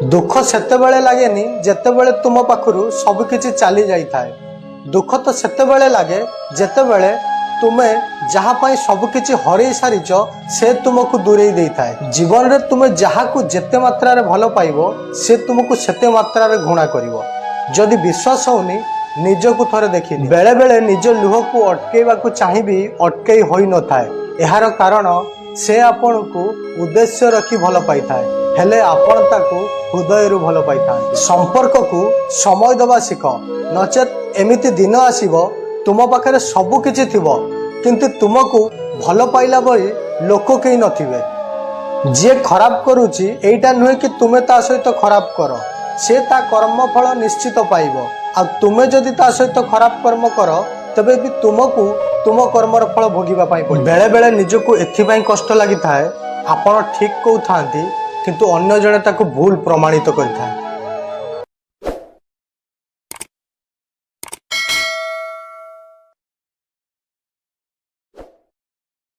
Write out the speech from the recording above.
दुख सेतेबेले लागेनी जेतेबेले तुम पाखरु सबकिछि चली जाई थाए। दुख तो सेतेबेले लागे जेतेबेले तुमे जहा पाई सबकिछि हरई सारिच से तुमको दूरेई देई थाए। जीवन रे तुमे जहा को जेते मात्रा रे भलो पाइबो से तुमको सेते मात्रा रे घृणा करिवो। जदि विश्वास होनी निजको थरे देखि बेले बेले निज लुह को अटकेवा को चाहिबी अटकई होई न थाए। एहार कारण से आपण को उद्देश्य रखी भल पाई थाए हेले आपण ताको हृदय रु भल पाई थाए। संपर्क को समय दबा शिख नचेत एमिति दिन आसीबो तुम पाखरे सबु किछि थिबो किंतु तुमको भल पाइला बळी लोक केही नथिबे। जे खराब करूची एटा नुहे कि तुमे ता सहित खराब कर से ता कर्म फल निश्चित पाइबो। आ तुमे जदि ता सहित खराब कर्म कर तबे भी तुमको तुम कर्मर फल भोगिबा पाई पड़े। बेले बेले निजको एथिपाई कष्ट लागि थाए आपण ठीक कहू थांती किंतु अन्य जणे ताको भूल प्रमाणित करि थाए।